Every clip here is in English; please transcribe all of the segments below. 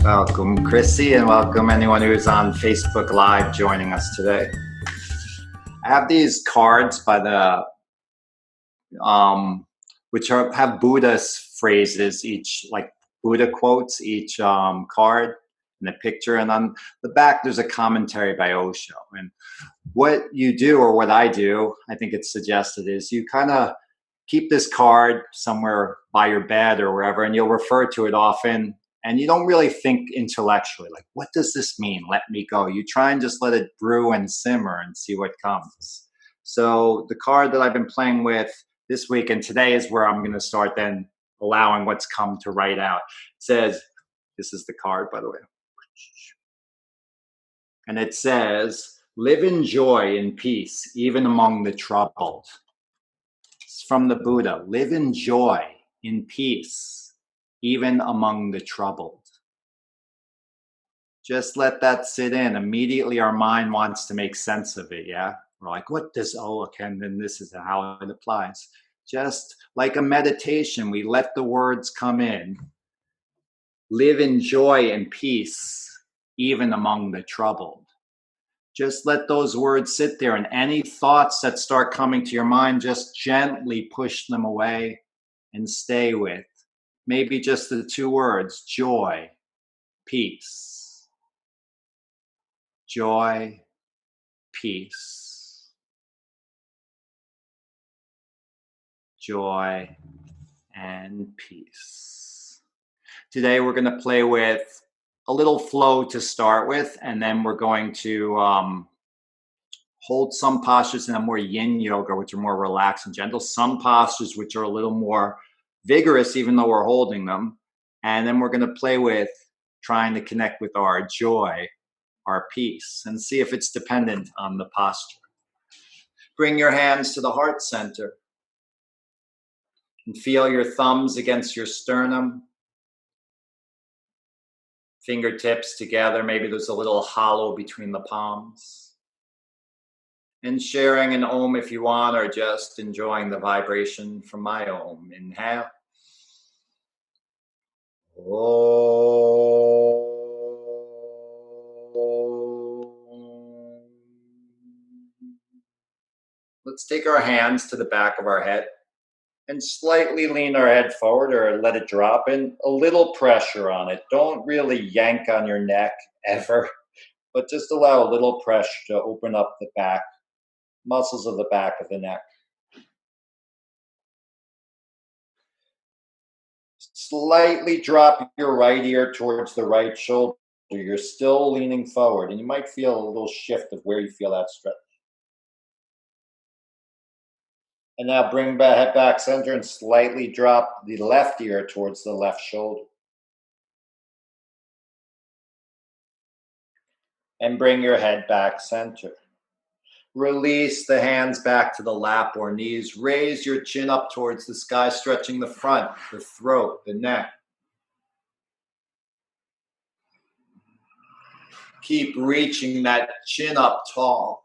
Welcome, Chrissy, and welcome anyone who is on Facebook Live joining us today. I have these cards by the have Buddhist phrases, each like Buddha quotes, each card and a picture, and on the back there's a commentary by Osho. And what you do, or what I do, I think it's suggested, is you kind of keep this card somewhere by your bed or wherever, and you'll refer to it often. And you don't really think intellectually, like, what does this mean? Let me go. You try and just let it brew and simmer and see what comes. So the card that I've been playing with this week, and today is where I'm going to start then allowing what's come to write out. It says, this is the card, by the way. And it says, live in joy and peace, even among the troubled. It's from the Buddha. Live in joy, in peace, even among the troubled. Just let that sit in. Immediately our mind wants to make sense of it, yeah? We're like, what does, okay, and then this is how it applies. Just like a meditation, we let the words come in. Live in joy and peace, even among the troubled. Just let those words sit there, and any thoughts that start coming to your mind, just gently push them away and stay with maybe just the two words, joy, peace. Joy, peace. Joy and peace. Today we're going to play with a little flow to start with, and then we're going to hold some postures in a more yin yoga, which are more relaxed and gentle, some postures which are a little more vigorous, even though we're holding them. And then we're going to play with trying to connect with our joy, our peace, and see if it's dependent on the posture. Bring your hands to the heart center and feel your thumbs against your sternum. Fingertips together. Maybe there's a little hollow between the palms. And sharing an Om if you want, or just enjoying the vibration from my Om. Inhale. Om. Let's take our hands to the back of our head and slightly lean our head forward, or let it drop in. A little pressure on it. Don't really yank on your neck ever, but just allow a little pressure to open up the back, muscles of the back of the neck. Slightly drop your right ear towards the right shoulder. You're still leaning forward, and you might feel a little shift of where you feel that stretch. And now bring head back center and slightly drop the left ear towards the left shoulder. And bring your head back center. Release the hands back to the lap or knees. Raise your chin up towards the sky, stretching the front, the throat, the neck. Keep reaching that chin up tall.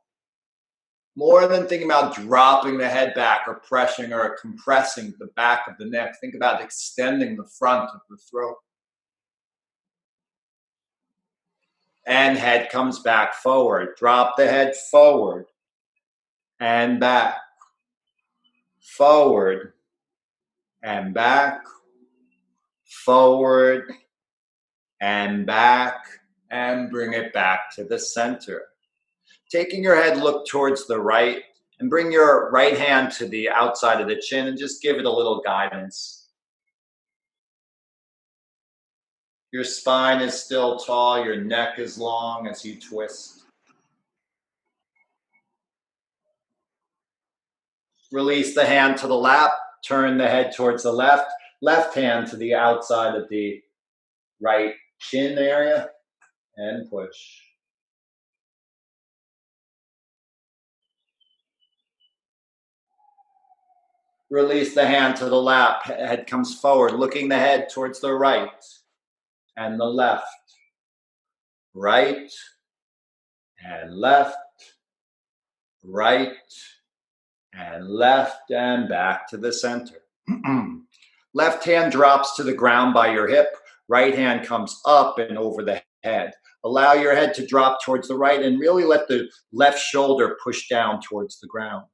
More than thinking about dropping the head back or pressing or compressing the back of the neck, think about extending the front of the throat. And head comes back forward. Drop the head forward and back. Forward and back. Forward and back. And bring it back to the center. Taking your head, look towards the right, and bring your right hand to the outside of the chin and just give it a little guidance. Your spine is still tall, your neck is long as you twist. Release the hand to the lap, turn the head towards the left, left hand to the outside of the right chin area, and push. Release the hand to the lap, head comes forward, looking the head towards the right and the left. Right and left, right and left, and back to the center. Left hand drops to the ground by your hip. Right hand comes up and over the head. Allow your head to drop towards the right and really let the left shoulder push down towards the ground.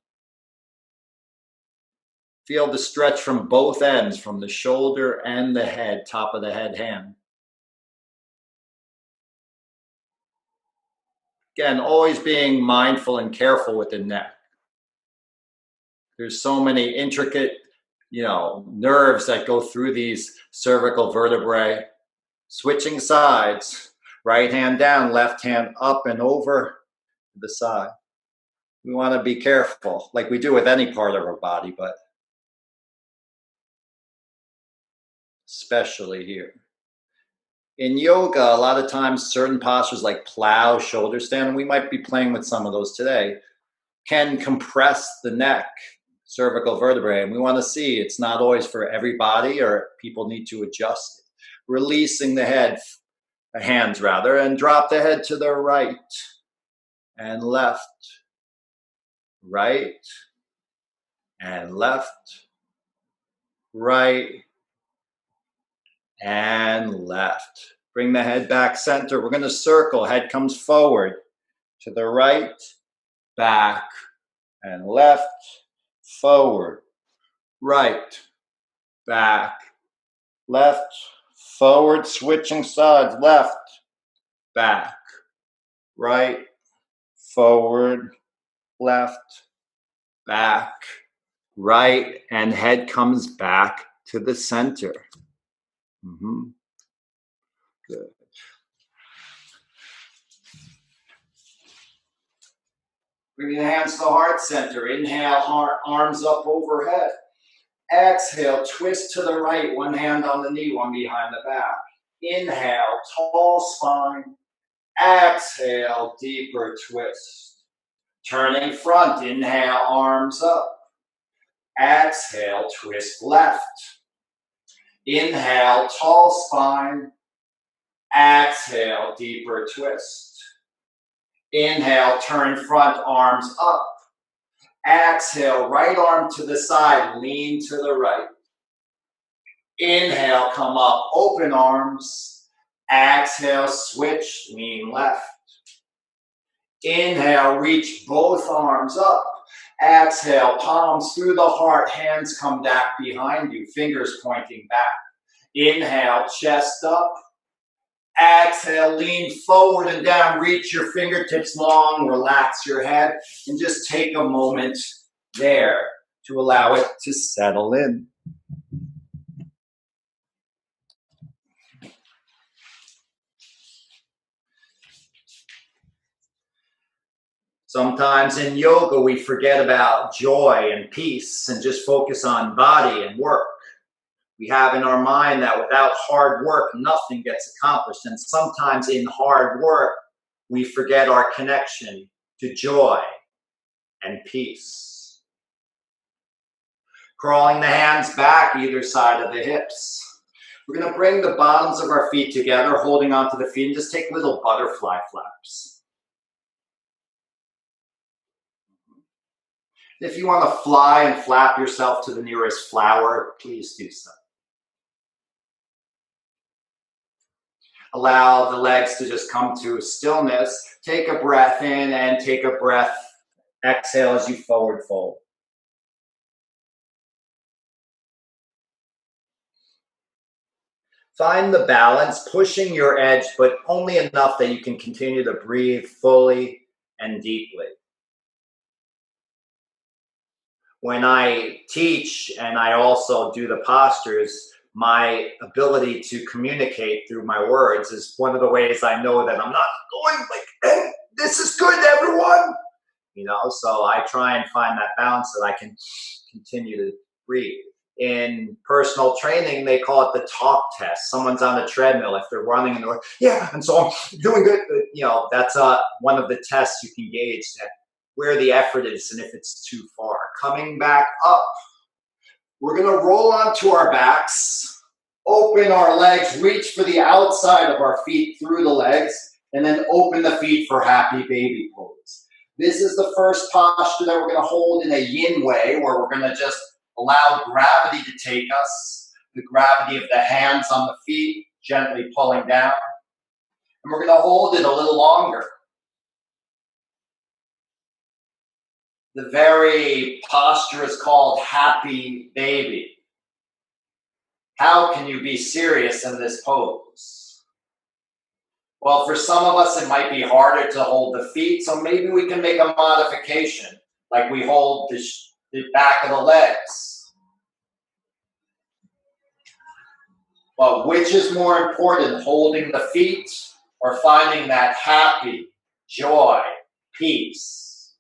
Feel the stretch from both ends, from the shoulder and the head, top of the head hand. Again, always being mindful and careful with the neck. There's so many intricate, nerves that go through these cervical vertebrae. Switching sides, right hand down, left hand up and over the side. We want to be careful, like we do with any part of our body, but especially here. In yoga, a lot of times certain postures like plow, shoulder stand, and we might be playing with some of those today, can compress the neck, cervical vertebrae. And we want to see it's not always for everybody, or people need to adjust it. Releasing the hands rather, and drop the head to the right and left, right and left, right and left. Bring the head back center. We're going to circle. Head comes forward to the right, back and left, forward, right, back, left, forward, switching sides, left, back, right, forward, left, back, right, and head comes back to the center. Good. Bring the hands to the heart center. Inhale, heart, arms up overhead. Exhale, twist to the right, one hand on the knee, one behind the back. Inhale, tall spine. Exhale, deeper twist. Turning front, inhale, arms up. Exhale, twist left. Inhale, tall spine. Exhale, deeper twist. Inhale, turn front, arms up. Exhale, right arm to the side, lean to the right. Inhale, come up, open arms. Exhale, switch, lean left. Inhale, reach both arms up. Exhale, palms through the heart, hands come back behind you, fingers pointing back. Inhale, chest up. Exhale, lean forward and down, reach your fingertips long, relax your head, and just take a moment there to allow it to settle in. Sometimes in yoga, we forget about joy and peace and just focus on body and work. We have in our mind that without hard work, nothing gets accomplished. And sometimes in hard work, we forget our connection to joy and peace. Crawling the hands back either side of the hips. We're going to bring the bottoms of our feet together, holding onto the feet, and just take little butterfly flaps. If you want to fly and flap yourself to the nearest flower, please do so. Allow the legs to just come to stillness. Take a breath in and take a breath. Exhale as you forward fold. Find the balance, pushing your edge, but only enough that you can continue to breathe fully and deeply. When I teach and I also do the postures, my ability to communicate through my words is one of the ways I know that I'm not going like, hey, this is good, everyone. So I try and find that balance so that I can continue to breathe. In personal training, they call it the talk test. Someone's on a treadmill. If they're running and they're like, yeah, and so I'm doing good. That's one of the tests you can gauge that where the effort is and if it's too far. Coming back up. We're going to roll onto our backs, open our legs, reach for the outside of our feet through the legs, and then open the feet for happy baby pose. This is the first posture that we're going to hold in a yin way, where we're going to just allow gravity to take us, the gravity of the hands on the feet, gently pulling down. And we're going to hold it a little longer. The very posture is called happy baby. How can you be serious in this pose? Well, for some of us, it might be harder to hold the feet, so maybe we can make a modification, like we hold the back of the legs. But which is more important, holding the feet or finding that happy, joy, peace?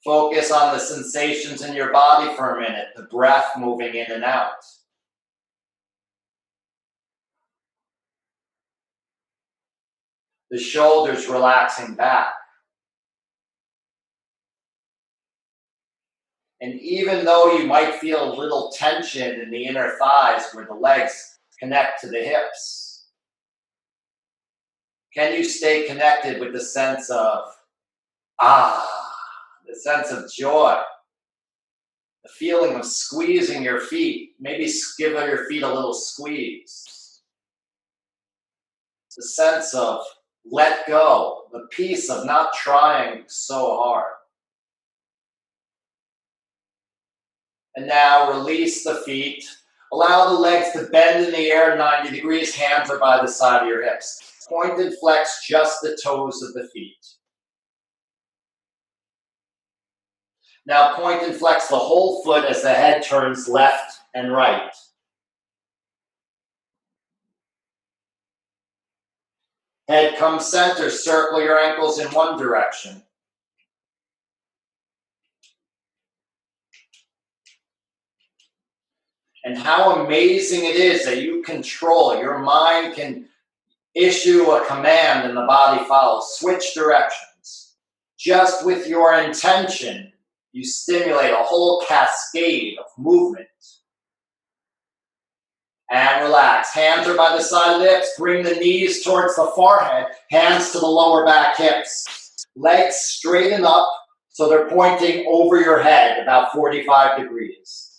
Focus on the sensations in your body for a minute, the breath moving in and out. The shoulders relaxing back. And even though you might feel a little tension in the inner thighs where the legs connect to the hips, can you stay connected with the sense of the sense of joy, the feeling of squeezing your feet, maybe give your feet a little squeeze, the sense of let go, the peace of not trying so hard. And now release the feet. Allow the legs to bend in the air 90 degrees. Hands are by the side of your hips. Point and flex just the toes of the feet. Now point and flex the whole foot as the head turns left and right. Head comes center. Circle your ankles in one direction. And how amazing it is that you control. Your mind can issue a command and the body follows. Switch directions. Just with your intention, you stimulate a whole cascade of movement. And relax. Hands are by the side of the hips. Bring the knees towards the forehead. Hands to the lower back hips. Legs straighten up so they're pointing over your head about 45 degrees.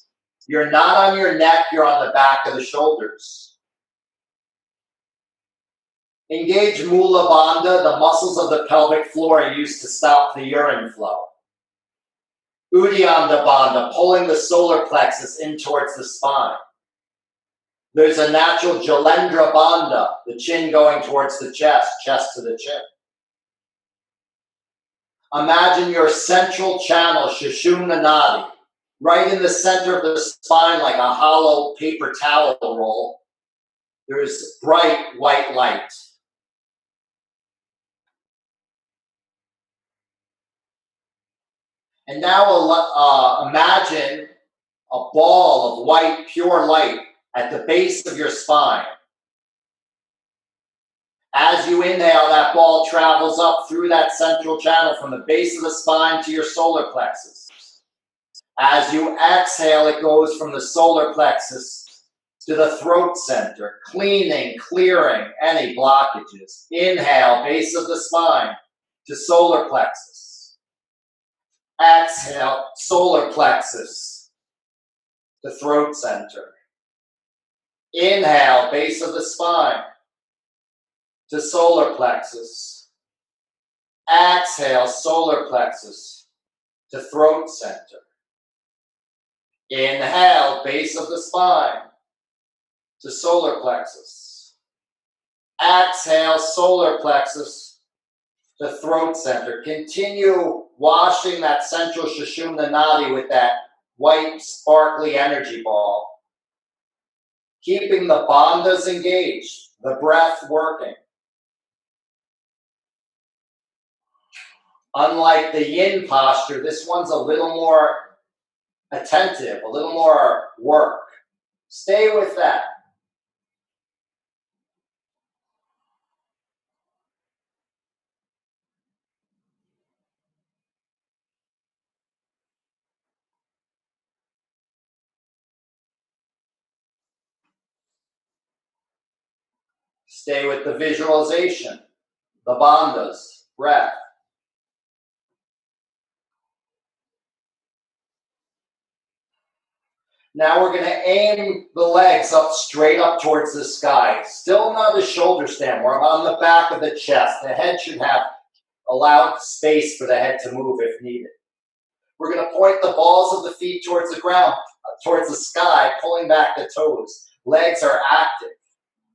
You're not on your neck, you're on the back of the shoulders. Engage Mula Bandha, the muscles of the pelvic floor are used to stop the urine flow. Uddiyana Bandha, pulling the solar plexus in towards the spine. There's a natural Jalendra Bandha, the chin going towards the chest, chest to the chin. Imagine your central channel, Sushumna Nadi, right in the center of the spine like a hollow paper towel roll. There's bright white light. And now imagine a ball of white, pure light at the base of your spine. As you inhale, that ball travels up through that central channel from the base of the spine to your solar plexus. As you exhale, it goes from the solar plexus to the throat center, cleaning, clearing any blockages. Inhale, base of the spine to solar plexus. Exhale, solar plexus to throat center. Inhale, base of the spine to solar plexus. Exhale, solar plexus to throat center. Inhale, base of the spine to solar plexus. Exhale, solar plexus to throat center. Continue washing that central Sushumna Nadi with that white, sparkly energy ball. Keeping the bandhas engaged, the breath working. Unlike the yin posture, this one's a little more attentive, a little more work. Stay with that. Stay with the visualization, the bandhas, breath. Now we're going to aim the legs up straight up towards the sky. Still not a shoulder stand. We're on the back of the chest. The head should have allowed space for the head to move if needed. We're going to point the balls of the feet towards the ground, towards the sky, pulling back the toes. Legs are active,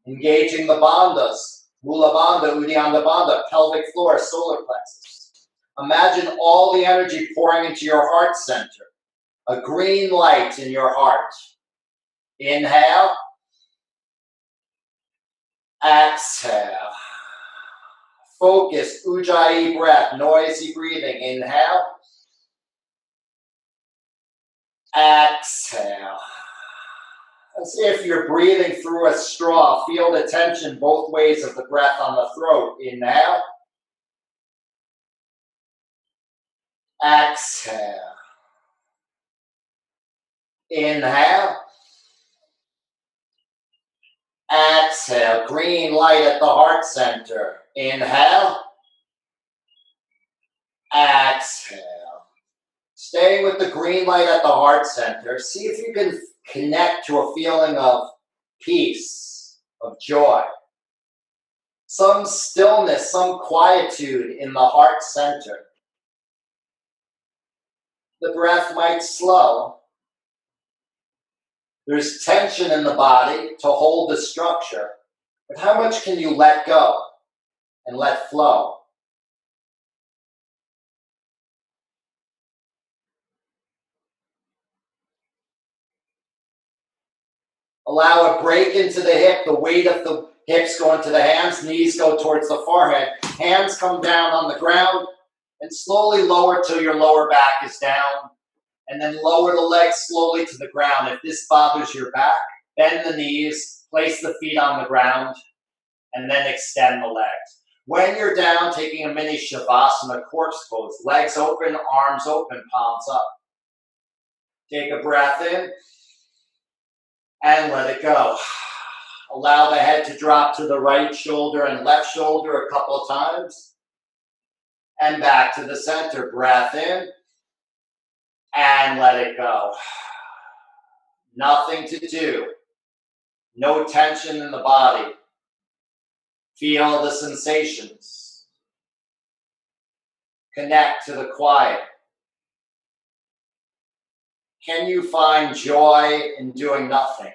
engaging the bandhas, Mula Bandha, Uddiyana Bandha, pelvic floor, solar plexus. Imagine all the energy pouring into your heart center. A green light in your heart. Inhale. Exhale. Focused Ujjayi breath, noisy breathing. Inhale. Exhale. As if you're breathing through a straw. Feel the tension both ways of the breath on the throat. Inhale. Exhale. Inhale. Exhale. Green light at the heart center. Inhale. Exhale. Staying with the green light at the heart center, see if you can connect to a feeling of peace, of joy. Some stillness, some quietude in the heart center. The breath might slow. There's tension in the body to hold the structure, but how much can you let go and let flow? Allow a break into the hip, the weight of the hips go into the hands, knees go towards the forehead, hands come down on the ground, and slowly lower till your lower back is down, and then lower the legs slowly to the ground. If this bothers your back, bend the knees, place the feet on the ground, and then extend the legs. When you're down, taking a mini Shavasana, corpse pose, legs open, arms open, palms up. Take a breath in, and let it go. Allow the head to drop to the right shoulder and left shoulder a couple of times. And back to the center. Breath in. And let it go. Nothing to do. No tension in the body. Feel the sensations. Connect to the quiet. Can you find joy in doing nothing?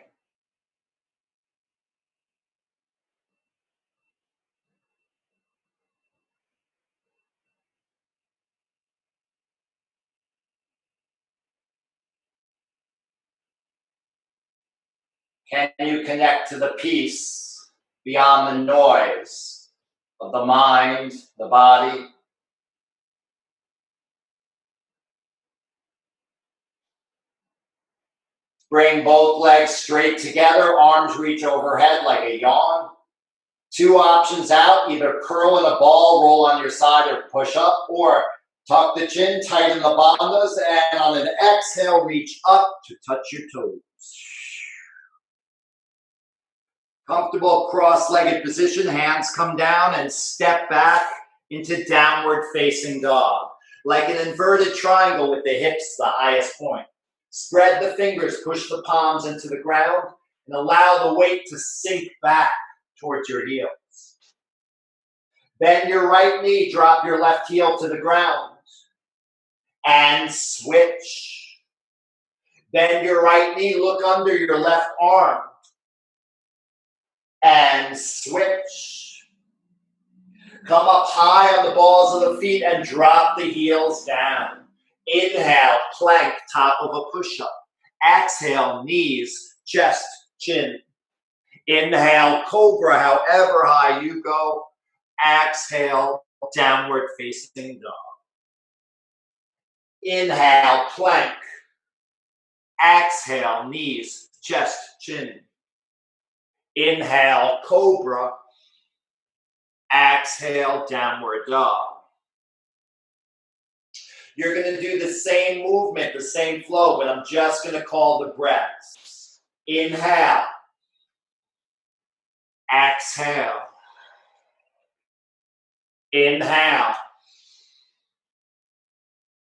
Can you connect to the peace beyond the noise of the mind, the body? Bring both legs straight together, arms reach overhead like a yawn. Two options out, either curl in a ball, roll on your side, or push up, or tuck the chin, tighten the bandhas, and on an exhale, reach up to touch your toes. Comfortable cross-legged position, hands come down and step back into downward facing dog. Like an inverted triangle with the hips the highest point. Spread the fingers, push the palms into the ground, and allow the weight to sink back towards your heels. Bend your right knee, drop your left heel to the ground, and switch. Bend your right knee, look under your left arm, and switch. Come up high on the balls of the feet and drop the heels down. Inhale, plank, top of a push-up. Exhale, knees, chest, chin. Inhale, cobra, however high you go. Exhale, downward facing dog. Inhale, plank. Exhale, knees, chest, chin. Inhale, cobra. Exhale, downward dog. You're going to do the same movement, the same flow, but I'm just going to call the breaths. Inhale. Exhale. Inhale.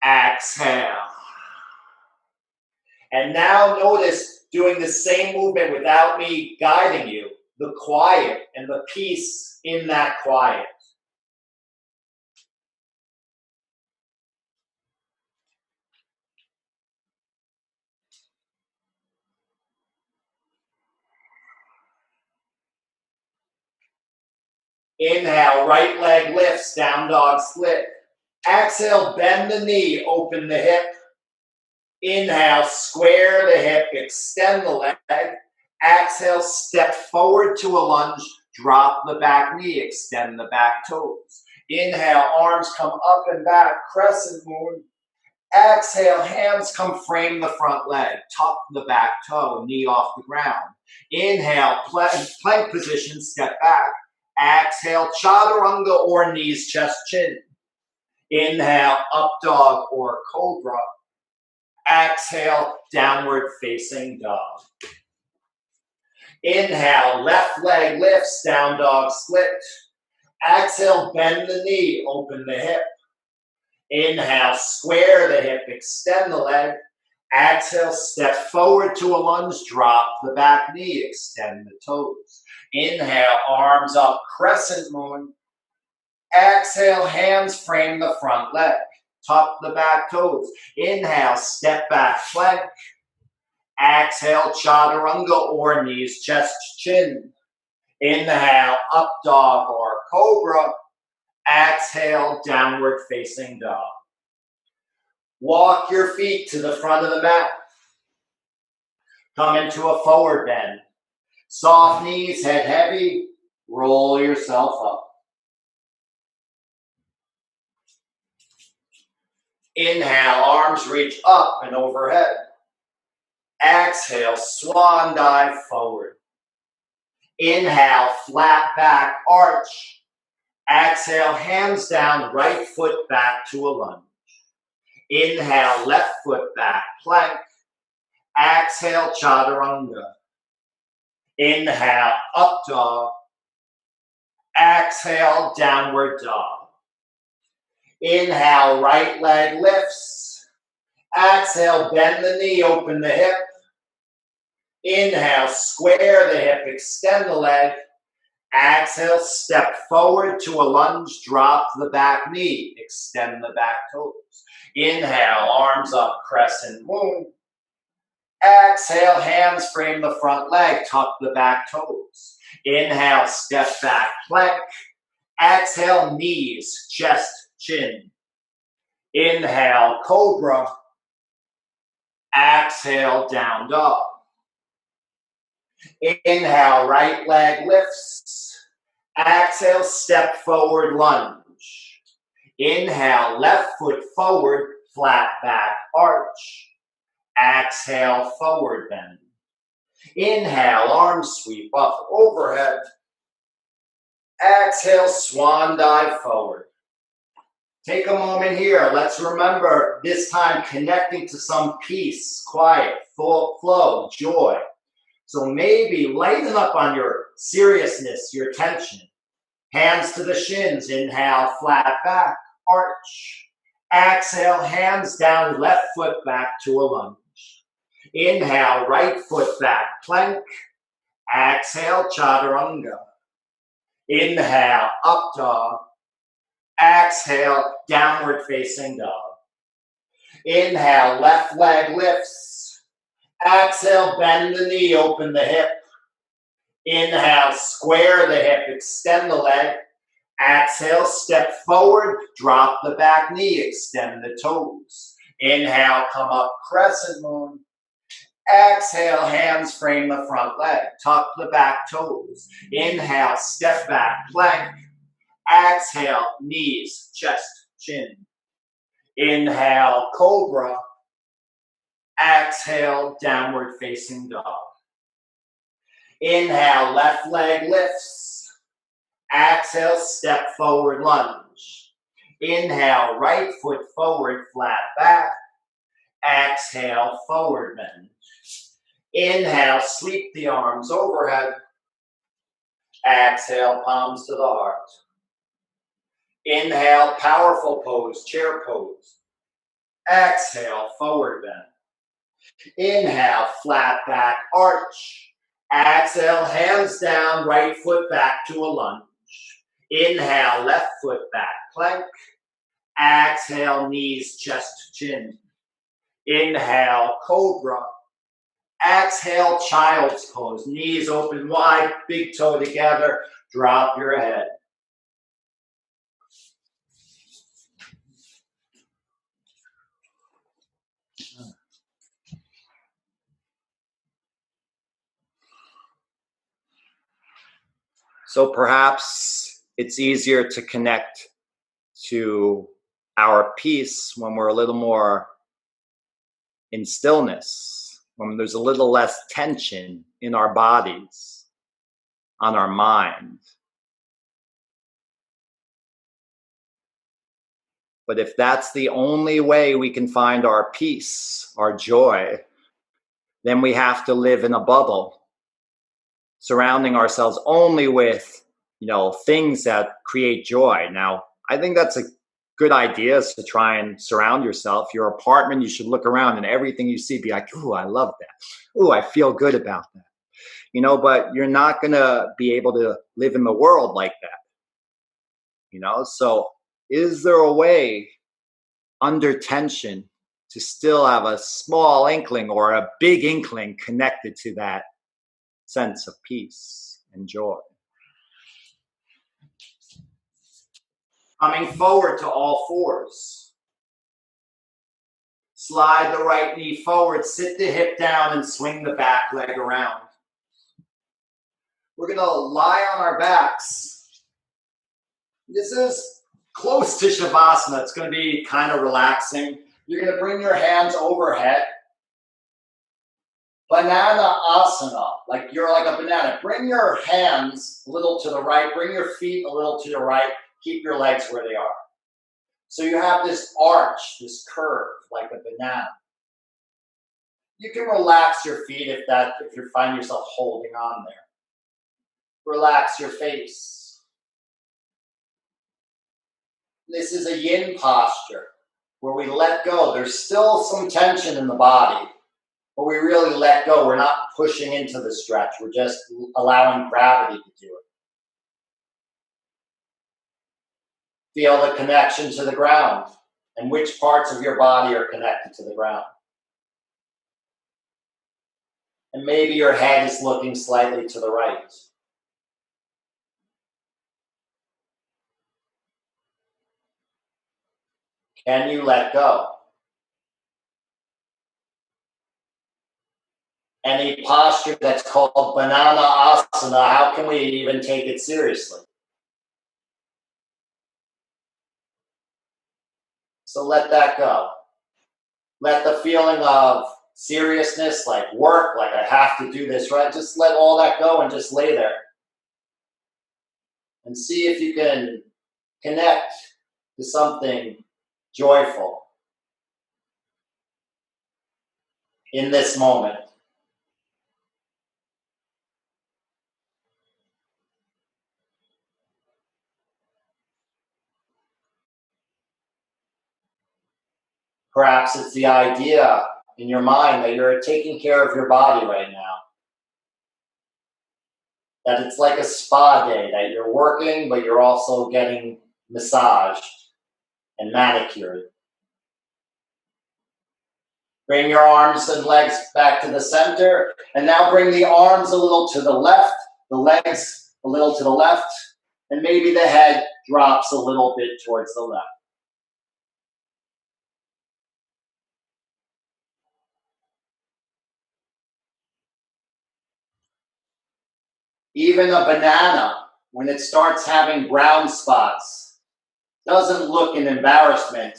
Exhale. And now notice doing the same movement without me guiding you, the quiet and the peace in that quiet. Inhale, right leg lifts, down dog split. Exhale, bend the knee, open the hip. Inhale, square the hip, extend the leg. Exhale, step forward to a lunge, drop the back knee, extend the back toes. Inhale, arms come up and back, crescent moon. Exhale, hands come frame the front leg, tuck the back toe, knee off the ground. Inhale, plank position, step back. Exhale, chaturanga or knees, chest, chin. Inhale, up dog or cobra. Exhale, downward facing dog. Inhale, left leg lifts, down dog split. Exhale, bend the knee, open the hip. Inhale, square the hip, extend the leg. Exhale, step forward to a lunge, drop the back knee, extend the toes. Inhale, arms up, crescent moon. Exhale, hands frame the front leg, tuck the back toes. Inhale, step back plank. Exhale, chaturanga or knees, chest, chin. Inhale, up dog or cobra. Exhale, downward facing dog. Walk your feet to the front of the mat. Come into a forward bend. Soft knees, head heavy. Roll yourself up. Inhale, arms reach up and overhead. Exhale, swan dive forward. Inhale, flat back arch. Exhale, hands down, right foot back to a lunge. Inhale, left foot back, plank. Exhale, chaturanga. Inhale, up dog. Exhale, downward dog. Inhale, right leg lifts. Exhale, bend the knee, open the hip. Inhale, square the hip, extend the leg. Exhale, step forward to a lunge, drop the back knee, extend the back toes. Inhale, arms up, crescent moon. Exhale, hands frame the front leg, tuck the back toes. Inhale, step back plank. Exhale, knees, chest, chin. Inhale, cobra. Exhale, down dog. Inhale, right leg lifts. Exhale, step forward lunge. Inhale, left foot forward, flat back arch. Exhale, forward bend. Inhale, arms sweep up overhead. Exhale, swan dive forward. Take a moment here. Let's remember this time connecting to some peace, quiet, flow, joy. So maybe lighten up on your seriousness, your tension. Hands to the shins. Inhale, flat back, arch. Exhale, hands down, left foot back to a lunge. Inhale, right foot back, plank. Exhale, chaturanga. Inhale, up dog. Exhale, downward facing dog. Inhale, left leg lifts. Exhale, bend the knee, open the hip. Inhale, square the hip, extend the leg. Exhale, step forward, drop the back knee, extend the toes. Inhale, come up, crescent moon. Exhale, hands frame the front leg, tuck the back toes. Inhale, step back, plank. Exhale, knees, chest, chin. Inhale, cobra. Exhale, downward facing dog. Inhale, left leg lifts. Exhale, step forward lunge. Inhale, right foot forward, flat back. Exhale, forward bend. Inhale, sweep the arms overhead. Exhale, palms to the heart. Inhale, powerful pose, chair pose. Exhale, forward bend. Inhale, flat back arch. Exhale, hands down, right foot back to a lunge. Inhale, left foot back, plank. Exhale, knees, chest to chin. Inhale, cobra. Exhale, child's pose. Knees open wide, big toe together. Drop your head. So perhaps it's easier to connect to our peace when we're a little more in stillness, when there's a little less tension in our bodies, on our mind. But if that's the only way we can find our peace, our joy, then we have to live in a bubble, surrounding ourselves only with, things that create joy. Now, I think that's a good idea, is to try and surround yourself. Your apartment, you should look around and everything you see, be like, ooh, I love that. Ooh, I feel good about that. But you're not going to be able to live in the world like that. So is there a way under tension to still have a small inkling or a big inkling connected to that sense of peace and joy? Coming forward to all fours. Slide the right knee forward, sit the hip down, and swing the back leg around. We're going to lie on our backs. This is close to Shavasana. It's going to be kind of relaxing. You're going to bring your hands overhead. Banana asana, like you're like a banana. Bring your hands a little to the right. Bring your feet a little to the right. Keep your legs where they are. So you have this arch, this curve, like a banana. You can relax your feet if you find yourself holding on there. Relax your face. This is a yin posture where we let go. There's still some tension in the body, but we really let go. We're not pushing into the stretch. We're just allowing gravity to do it. Feel the connection to the ground and which parts of your body are connected to the ground. And maybe your head is looking slightly to the right. Can you let go? Any posture that's called banana asana, how can we even take it seriously? So let that go. Let the feeling of seriousness, like work, like I have to do this, right? Just let all that go and just lay there. And see if you can connect to something joyful in this moment. Perhaps it's the idea in your mind that you're taking care of your body right now. That it's like a spa day, that you're working, but you're also getting massaged and manicured. Bring your arms and legs back to the center, and now bring the arms a little to the left, the legs a little to the left, and maybe the head drops a little bit towards the left. Even a banana, when it starts having brown spots, doesn't look in embarrassment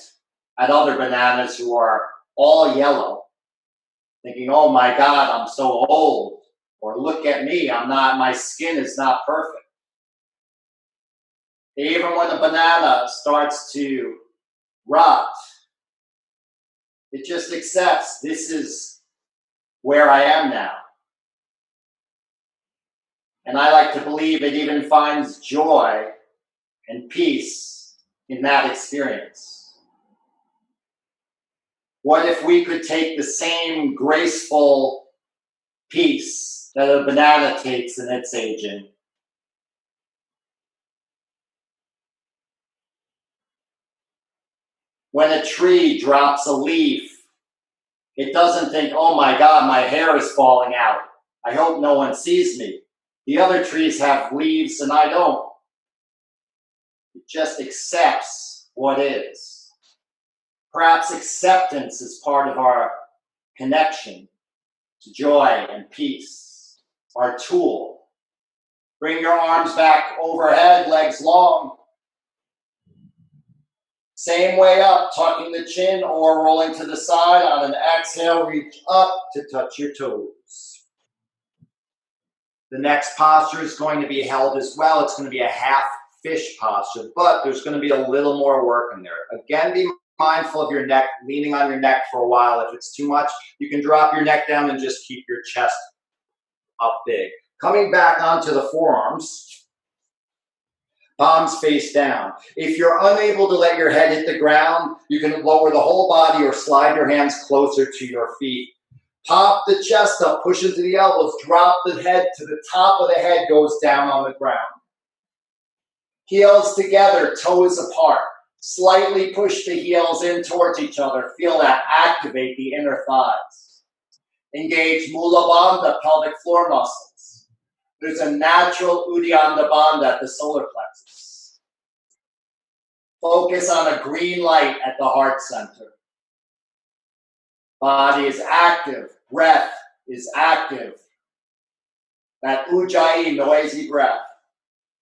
at other bananas who are all yellow, thinking, oh my God, I'm so old, or look at me, my skin is not perfect. Even when a banana starts to rot, it just accepts, this is where I am now. And I like to believe it even finds joy and peace in that experience. What if we could take the same graceful piece that a banana takes in its aging? When a tree drops a leaf, it doesn't think, oh my God, my hair is falling out. I hope no one sees me. The other trees have leaves and I don't. It just accepts what is. Perhaps acceptance is part of our connection to joy and peace, our tool. Bring your arms back overhead, legs long. Same way up, tucking the chin or rolling to the side. On an exhale, reach up to touch your toes. The next posture is going to be held as well. It's going to be a half fish posture, but there's going to be a little more work in there. Again, be mindful of your neck, leaning on your neck for a while. If it's too much, you can drop your neck down and just keep your chest up big. Coming back onto the forearms, palms face down. If you're unable to let your head hit the ground, you can lower the whole body or slide your hands closer to your feet. Pop the chest up, push into the elbows, drop the head to the top of the head, goes down on the ground. Heels together, toes apart. Slightly push the heels in towards each other. Feel that activate the inner thighs. Engage Mula Bandha, pelvic floor muscles. There's a natural Uddiyana Bandha at the solar plexus. Focus on a green light at the heart center. Body is active. Breath is active. That Ujjayi, noisy breath.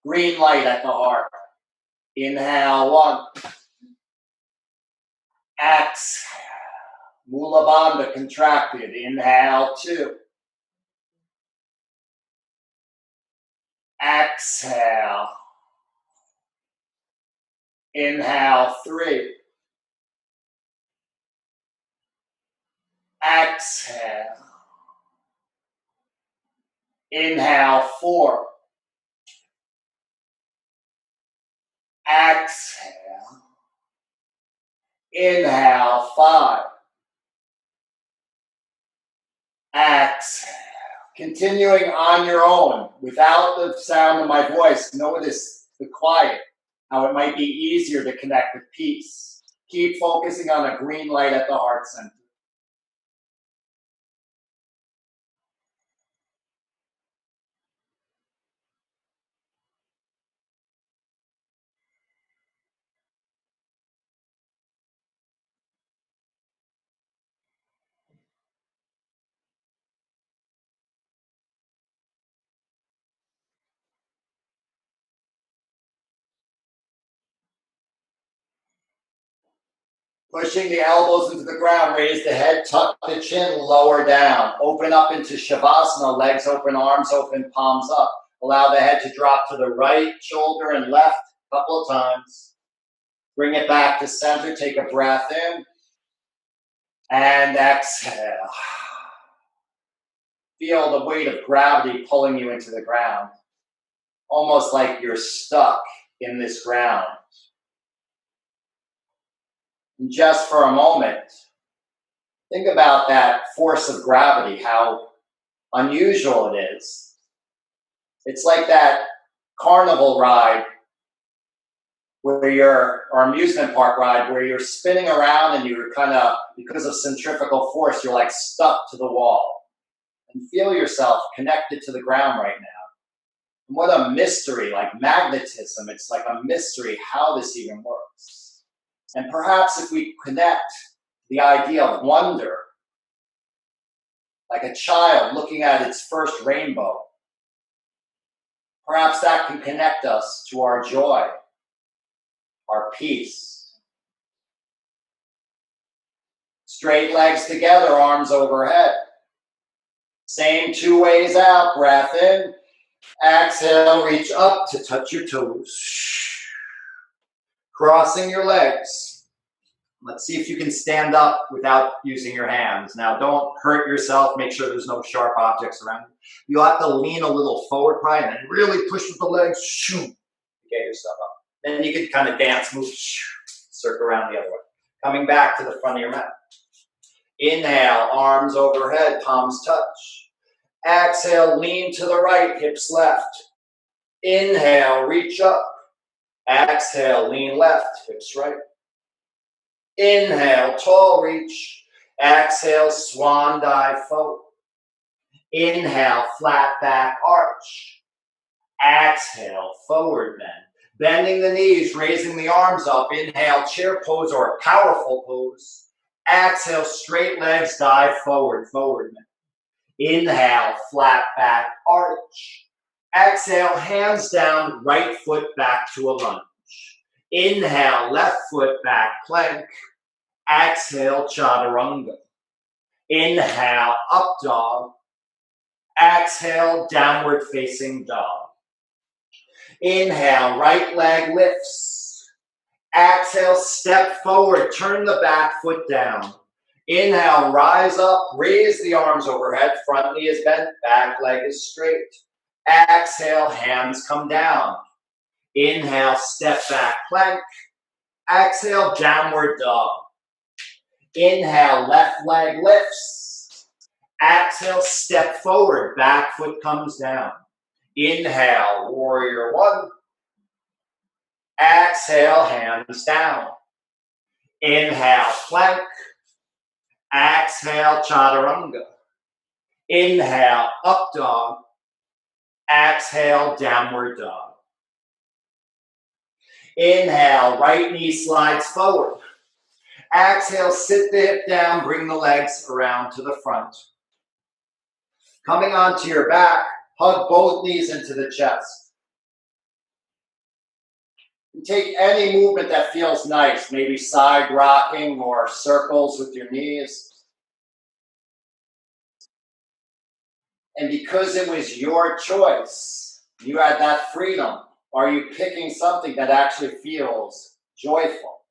Green light at the heart. Inhale, 1. Exhale. Mula Bandha contracted. Inhale, 2. Exhale. Inhale, 3. Exhale. Inhale, 4. Exhale. Inhale, 5. Exhale. Continuing on your own without the sound of my voice. Notice the quiet, how it might be easier to connect with peace. Keep focusing on a green light at the heart center. Pushing the elbows into the ground, raise the head, tuck the chin, lower down. Open up into Shavasana, legs open, arms open, palms up. Allow the head to drop to the right shoulder and left a couple of times. Bring it back to center, take a breath in, and exhale. Feel the weight of gravity pulling you into the ground, almost like you're stuck in this ground. And just for a moment, think about that force of gravity, how unusual it is. It's like that carnival ride or amusement park ride where you're spinning around and you're kind of, because of centrifugal force, you're like stuck to the wall. And feel yourself connected to the ground right now. And what a mystery, like magnetism, it's like a mystery how this even works. And perhaps if we connect the idea of wonder, like a child looking at its first rainbow, perhaps that can connect us to our joy, our peace. Straight legs together, arms overhead. Same 2 ways out, breath in. Exhale, reach up to touch your toes. Crossing your legs. Let's see if you can stand up without using your hands. Now, don't hurt yourself. Make sure there's no sharp objects around you. You'll have to lean a little forward, probably, and then really push with the legs. To get yourself up. Then you can kind of dance, move, circle around the other way. Coming back to the front of your mat. Inhale, arms overhead, palms touch. Exhale, lean to the right, hips left. Inhale, reach up. Exhale, lean left, hips right. Inhale, tall reach. Exhale, swan dive forward. Inhale, flat back arch. Exhale, forward bend. Bending the knees, raising the arms up. Inhale, chair pose or powerful pose. Exhale, straight legs, dive forward, forward bend. Inhale, flat back arch. Exhale, hands down, right foot back to a lunge. Inhale, left foot back plank. Exhale, chaturanga. Inhale, up dog. Exhale, downward facing dog. Inhale, right leg lifts. Exhale, step forward, turn the back foot down. Inhale, rise up, raise the arms overhead, front knee is bent, back leg is straight. Exhale, hands come down. Inhale, step back plank. Exhale, downward dog. Inhale, left leg lifts. Exhale, step forward, back foot comes down. Inhale, warrior one. Exhale, hands down. Inhale, plank. Exhale, chaturanga. Inhale, up dog. Exhale, downward dog. Inhale, right knee slides forward. Exhale, sit the hip down, bring the legs around to the front. Coming onto your back, hug both knees into the chest. And take any movement that feels nice, maybe side rocking or circles with your knees. And because it was your choice, you had that freedom. Are you picking something that actually feels joyful?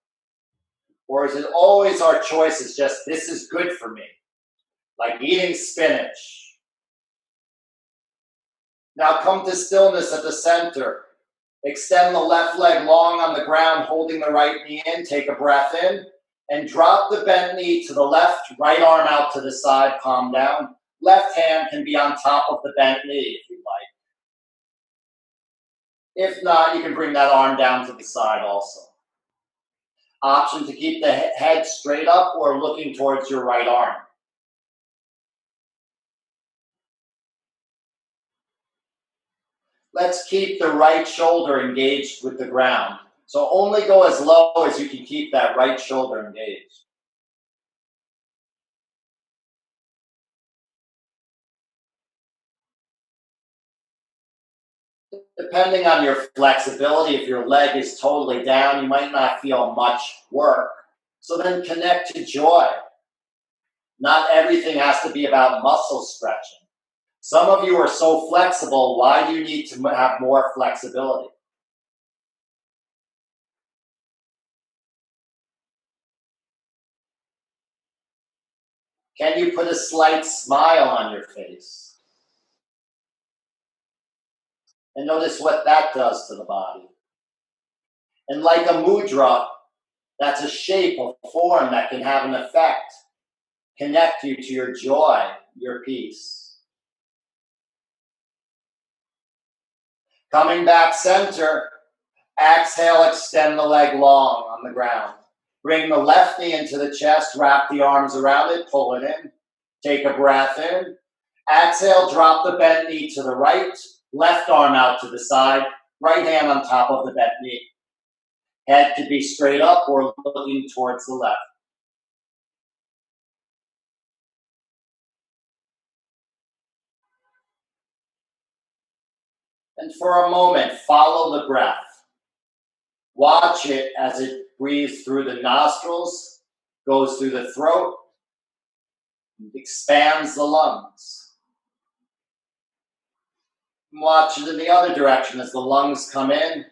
Or is it always our choice is just, this is good for me? Like eating spinach. Now come to stillness at the center. Extend the left leg long on the ground, holding the right knee in. Take a breath in. And drop the bent knee to the left, right arm out to the side, palm down. Left hand can be on top of the bent knee if you like. If not, you can bring that arm down to the side also. Option to keep the head straight up or looking towards your right arm. Let's keep the right shoulder engaged with the ground. So only go as low as you can keep that right shoulder engaged. Depending on your flexibility, if your leg is totally down, you might not feel much work. So then connect to joy. Not everything has to be about muscle stretching. Some of you are so flexible, why do you need to have more flexibility? Can you put a slight smile on your face? And notice what that does to the body. And like a mudra, that's a shape, a form that can have an effect. Connect you to your joy, your peace. Coming back center, exhale, extend the leg long on the ground. Bring the left knee into the chest, wrap the arms around it, pull it in. Take a breath in. Exhale, drop the bent knee to the right, left arm out to the side, right hand on top of the bent knee. Head could be straight up or looking towards the left. And for a moment, follow the breath. Watch it as it breathes through the nostrils, goes through the throat, expands the lungs. Watch it in the other direction as the lungs come in,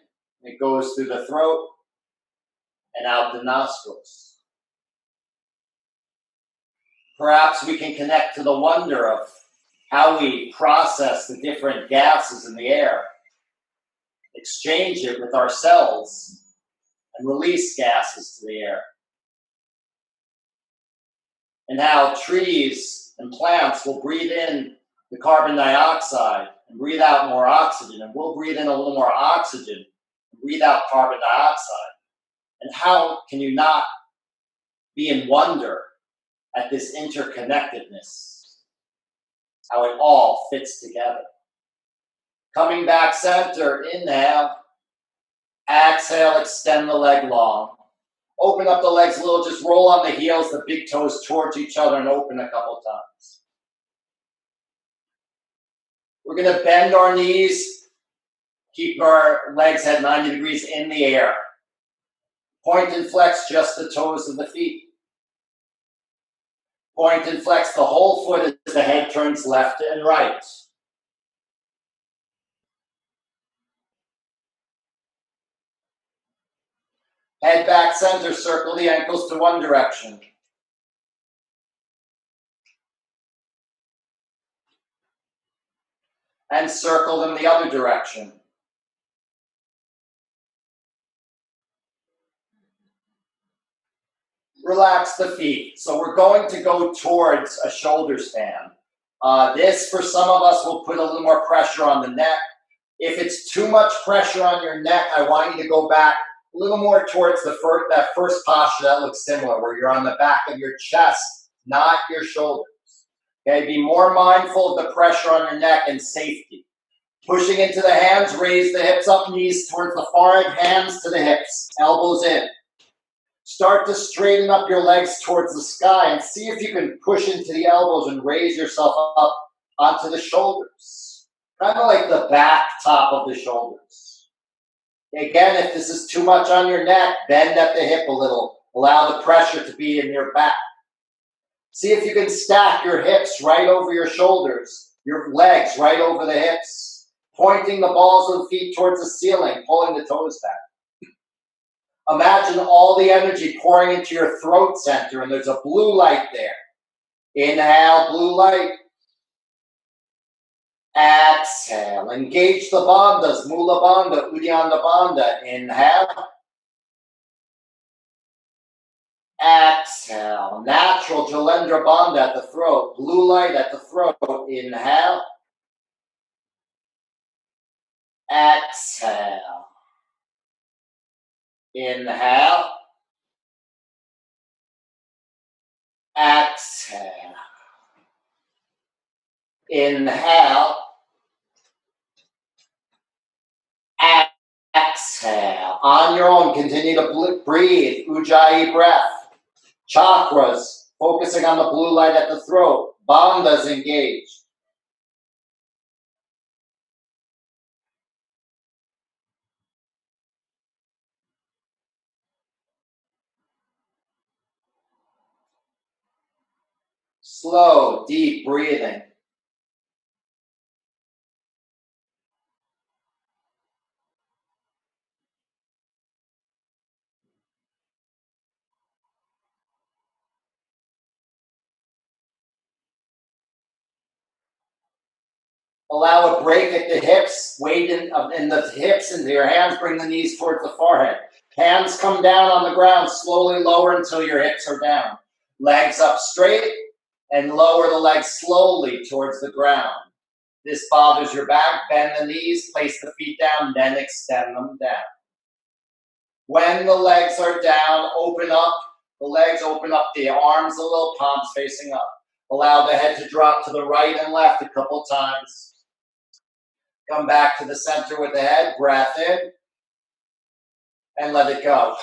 it goes through the throat and out the nostrils. Perhaps we can connect to the wonder of how we process the different gases in the air, exchange it with our cells, and release gases to the air. and how trees and plants will breathe in the carbon dioxide and breathe out more oxygen, and we'll breathe in a little more oxygen and breathe out carbon dioxide. And how can you not be in wonder at this interconnectedness, how it all fits together? Coming back center, inhale, exhale, extend the leg long. Open up the legs a little, just roll on the heels, the big toes towards each other, and open a couple times. We're going to bend our knees, keep our legs at 90 degrees in the air. Point and flex just the toes of the feet. Point and flex the whole foot as the head turns left and right. Head back center, circle the ankles to one direction. And circle them the other direction. Relax the feet. So we're going to go towards a shoulder stand. This, for some of us, will put a little more pressure on the neck. If it's too much pressure on your neck, I want you to go back a little more towards that first posture that looks similar, where you're on the back of your chest, not your shoulders. Okay, be more mindful of the pressure on your neck and safety. Pushing into the hands, raise the hips up, knees towards the forehead, hands to the hips, elbows in. Start to straighten up your legs towards the sky and see if you can push into the elbows and raise yourself up onto the shoulders. Kind of like the back top of the shoulders. Again, if this is too much on your neck, bend at the hip a little. Allow the pressure to be in your back. See if you can stack your hips right over your shoulders, your legs right over the hips, pointing the balls of the feet towards the ceiling, pulling the toes back. Imagine all the energy pouring into your throat center, and there's a blue light there. Inhale, blue light. Exhale, engage the bandhas, Mula Bandha, Uddiyana Bandha. Inhale. Exhale, natural Jalendra Bandha at the throat, blue light at the throat. Inhale. Exhale. Inhale. Exhale. Inhale. Exhale. On your own, continue to breathe. Ujjayi breath. Chakras, focusing on the blue light at the throat. Bandhas engaged. Slow, deep breathing. Allow a break at the hips, weight in the hips into your hands, bring the knees towards the forehead. Hands come down on the ground, slowly lower until your hips are down. Legs up straight, and lower the legs slowly towards the ground. This bothers your back, bend the knees, place the feet down, then extend them down. When the legs are down, open up the legs, open up the arms a little, palms facing up. Allow the head to drop to the right and left a couple times. Come back to the center with the head, breath in, and let it go.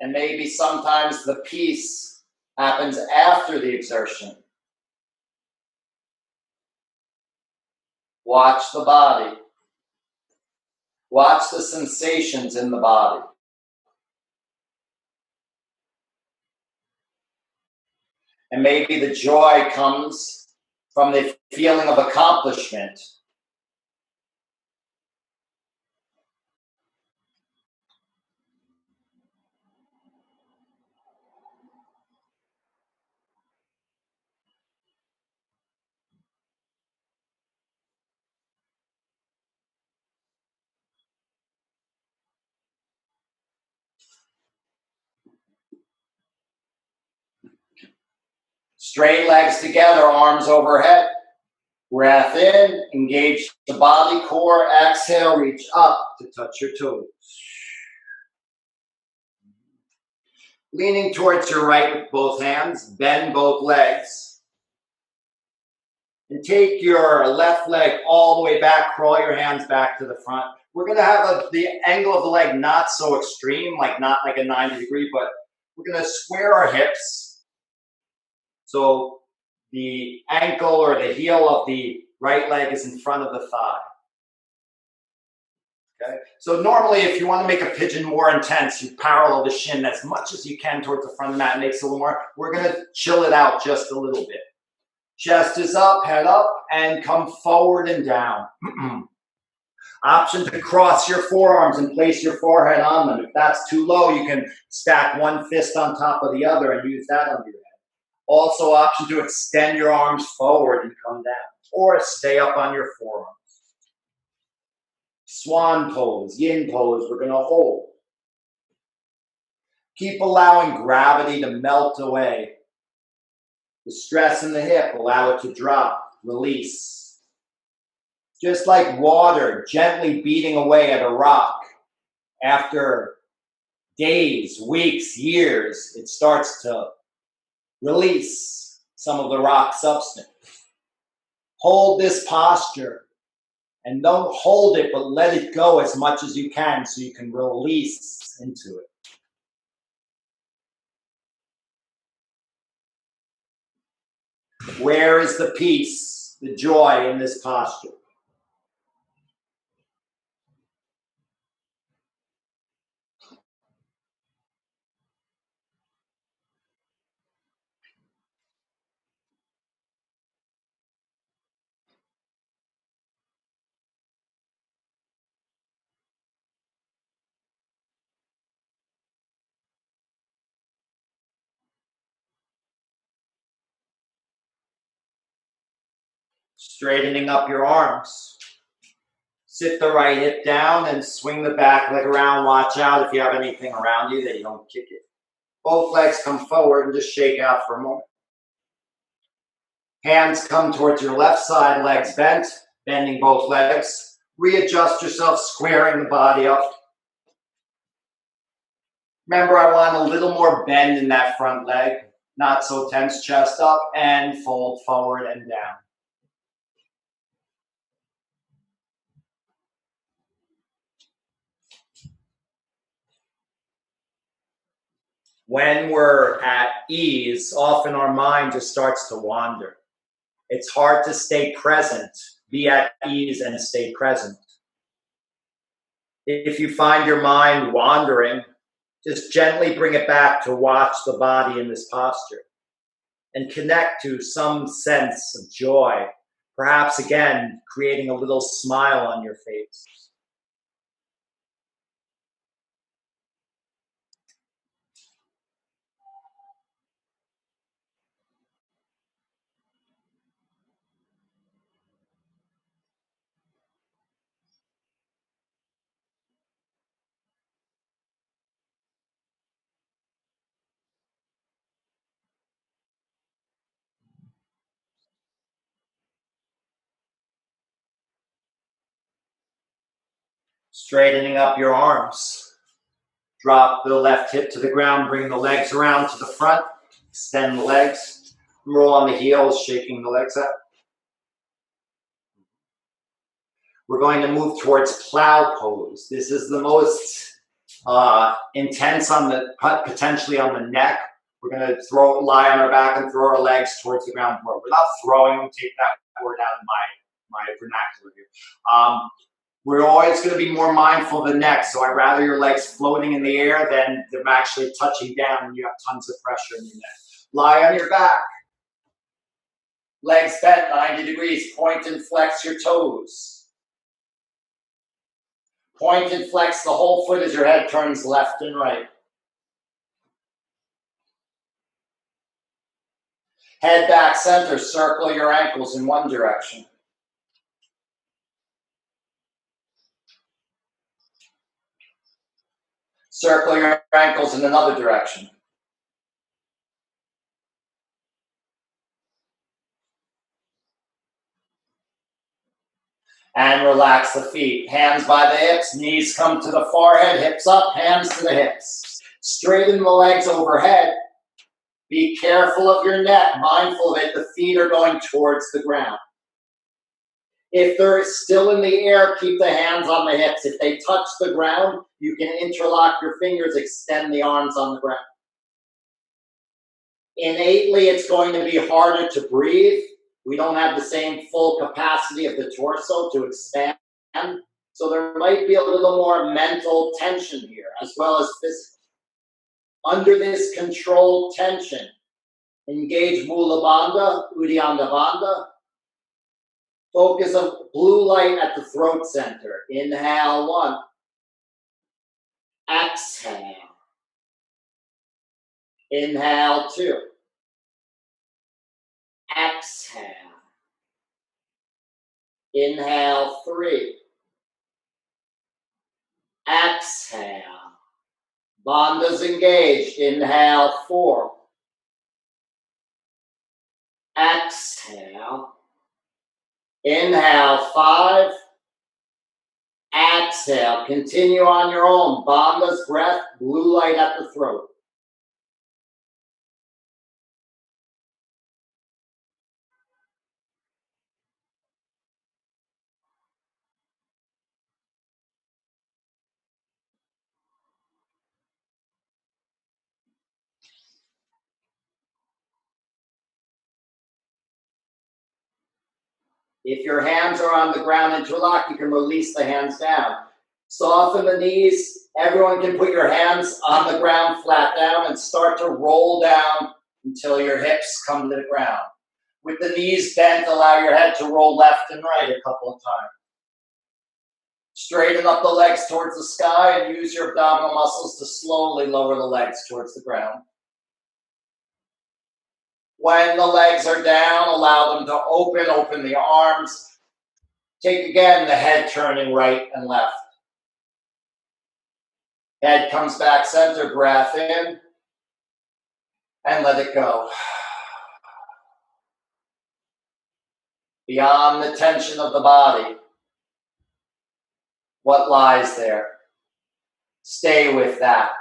And maybe sometimes the peace happens after the exertion. Watch the body. Watch the sensations in the body. And maybe the joy comes from the feeling of accomplishment. Straight legs together, arms overhead. Breath in, engage the body core. Exhale, reach up to touch your toes. Leaning towards your right with both hands, bend both legs. And take your left leg all the way back, crawl your hands back to the front. We're gonna have the angle of the leg not so extreme, not like a 90-degree, but we're gonna square our hips. So the ankle or the heel of the right leg is in front of the thigh. Okay. So normally, if you want to make a pigeon more intense, you parallel the shin as much as you can towards the front of the mat. It makes it a little more. We're going to chill it out just a little bit. Chest is up, head up, and come forward and down. Option to cross your forearms and place your forehead on them. If that's too low, you can stack one fist on top of the other and use that under your head. Also, option to extend your arms forward and come down, or stay up on your forearms. Swan pose, yin pose, we're going to hold. Keep allowing gravity to melt away. The stress in the hip, allow it to drop, release. Just like water gently beating away at a rock. After days, weeks, years, it starts to release some of the rock substance. Hold this posture. And don't hold it, but let it go as much as you can so you can release into it. Where is the peace, the joy in this posture? Straightening up your arms. Sit the right hip down and swing the back leg around. Watch out if you have anything around you that you don't kick it. Both legs come forward and just shake out for a moment. Hands come towards your left side, legs bent, bending both legs. Readjust yourself, squaring the body up. Remember, I want a little more bend in that front leg. Not so tense, chest up, and fold forward and down. When we're at ease, often our mind just starts to wander. It's hard to stay present, be at ease and stay present. If you find your mind wandering, just gently bring it back to watch the body in this posture and connect to some sense of joy, perhaps again, creating a little smile on your face. Straightening up your arms. Drop the left hip to the ground, bring the legs around to the front, extend the legs, roll on the heels, shaking the legs out. We're going to move towards plow pose. This is the most intense potentially on the neck. We're going to lie on our back and throw our legs towards the ground. We're not throwing them, take that word out of my vernacular here. We're always going to be more mindful of the neck, so I'd rather your legs floating in the air than them actually touching down when you have tons of pressure in your neck. Lie on your back. Legs bent 90 degrees. Point and flex your toes. Point and flex the whole foot as your head turns left and right. Head back center. Circle your ankles in one direction. Circle your ankles in another direction. And relax the feet. Hands by the hips, knees come to the forehead, hips up, hands to the hips. Straighten the legs overhead. Be careful of your neck, mindful of it. The feet are going towards the ground. If they're still in the air, keep the hands on the hips. If they touch the ground, you can interlock your fingers, extend the arms on the ground. Innately, it's going to be harder to breathe. We don't have the same full capacity of the torso to expand. So there might be a little more mental tension here, as well as physical. Under this controlled tension, engage Mula Bandha, Uddiyana Bandha. Focus on blue light at the throat center. Inhale, 1. Exhale. Inhale, 2. Exhale. Inhale, 3. Exhale. Bandhas engaged. Inhale, 4. Exhale. Inhale, 5. Exhale. Continue on your own. Bandhas, breath, blue light at the throat. If your hands are on the ground interlock, you can release the hands down. Soften the knees. Everyone can put your hands on the ground flat down and start to roll down until your hips come to the ground. With the knees bent, allow your head to roll left and right a couple of times. Straighten up the legs towards the sky and use your abdominal muscles to slowly lower the legs towards the ground. When the legs are down, allow them to open the arms. Take again the head turning right and left. Head comes back center, breath in, and let it go. Beyond the tension of the body, what lies there? Stay with that.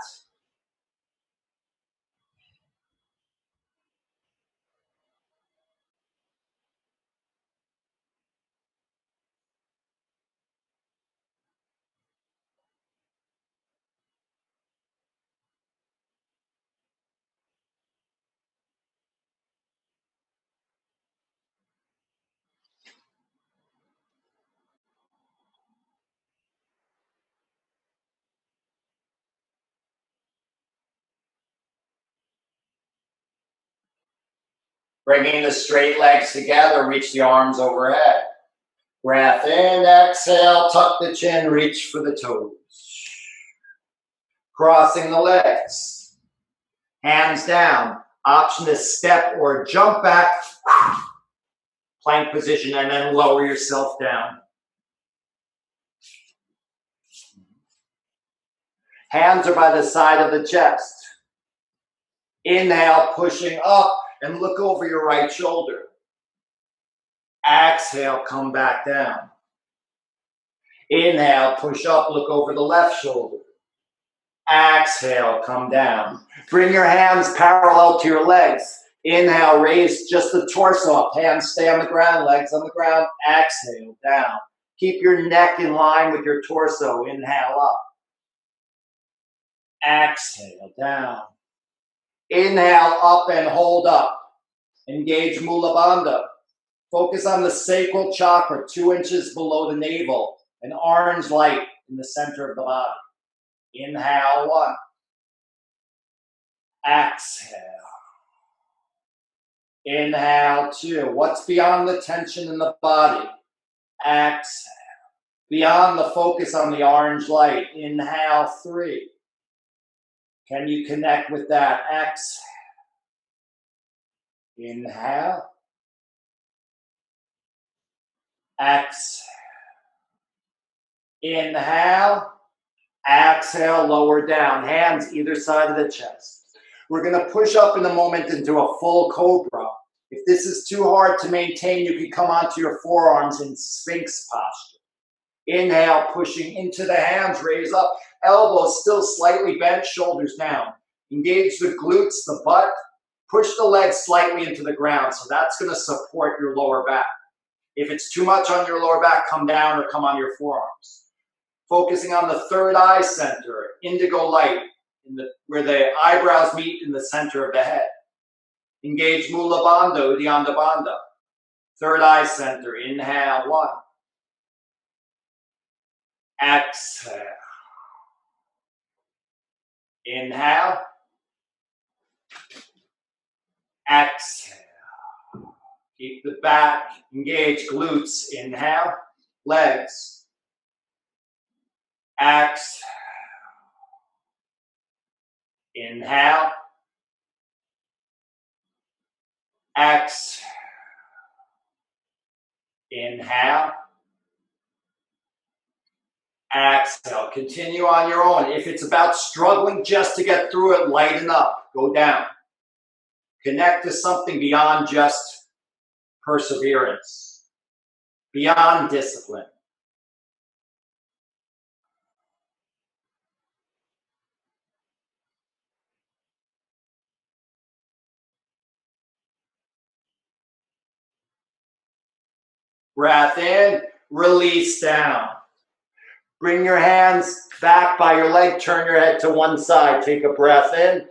Bringing the straight legs together, reach the arms overhead. Breath in, exhale, tuck the chin, reach for the toes. Crossing the legs. Hands down. Option to step or jump back. Plank position, and then lower yourself down. Hands are by the side of the chest. Inhale, pushing up, and look over your right shoulder. Exhale, come back down. Inhale, push up, look over the left shoulder. Exhale, come down. Bring your hands parallel to your legs. Inhale, raise just the torso up. Hands stay on the ground, legs on the ground. Exhale, down. Keep your neck in line with your torso. Inhale up. Exhale, down. Inhale up and hold up. Engage Mula Bandha. Focus on the sacral chakra, 2 inches below the navel. An orange light in the center of the body. Inhale, 1. Exhale. Inhale, 2. What's beyond the tension in the body? Exhale. Beyond the focus on the orange light. Inhale, 3. Can you connect with that? Exhale. Inhale. Exhale. Inhale. Exhale, lower down. Hands either side of the chest. We're going to push up in a moment into a full cobra. If this is too hard to maintain, you can come onto your forearms in Sphinx posture. Inhale, pushing into the hands, raise up. Elbows still slightly bent, shoulders down. Engage the glutes, the butt. Push the legs slightly into the ground. So that's going to support your lower back. If it's too much on your lower back, come down or come on your forearms. Focusing on the third eye center, indigo light, where the eyebrows meet in the center of the head. Engage Mula Bandha, Uddiyana Bandha. Third eye center, inhale, 1. Exhale. Inhale. Exhale. Keep the back, engage glutes, inhale. Legs. Exhale. Inhale. Exhale. Inhale. Exhale. Continue on your own. If it's about struggling just to get through it, lighten up. Go down. Connect to something beyond just perseverance, beyond discipline. Breath in, release down. Bring your hands back by your leg, turn your head to one side. Take a breath in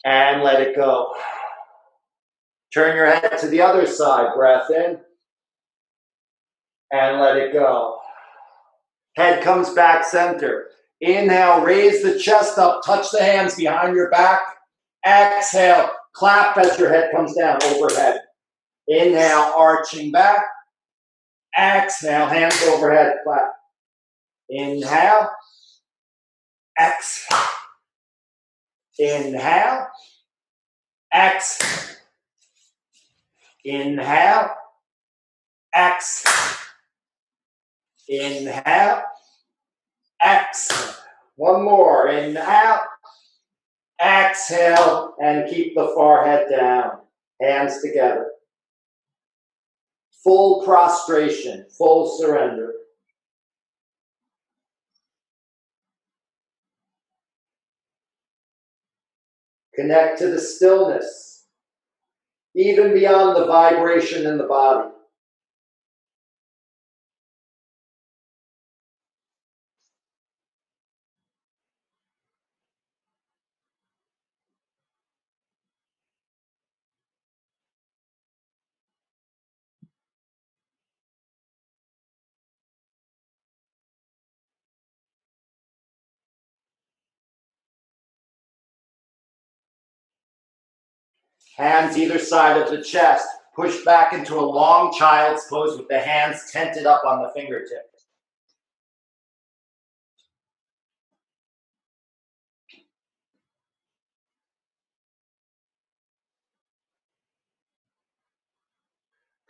and let it go. Turn your head to the other side, breath in and let it go. Head comes back center. Inhale, raise the chest up, touch the hands behind your back. Exhale, clap as your head comes down overhead. Inhale, arching back. Exhale, hands overhead, clap. Inhale. Exhale. Inhale. Exhale. Inhale. Exhale. Inhale. Exhale. One more. Inhale. Exhale. And keep the forehead down. Hands together. Full prostration. Full surrender. Connect to the stillness, even beyond the vibration in the body. Hands either side of the chest. Push back into a long child's pose with the hands tented up on the fingertips.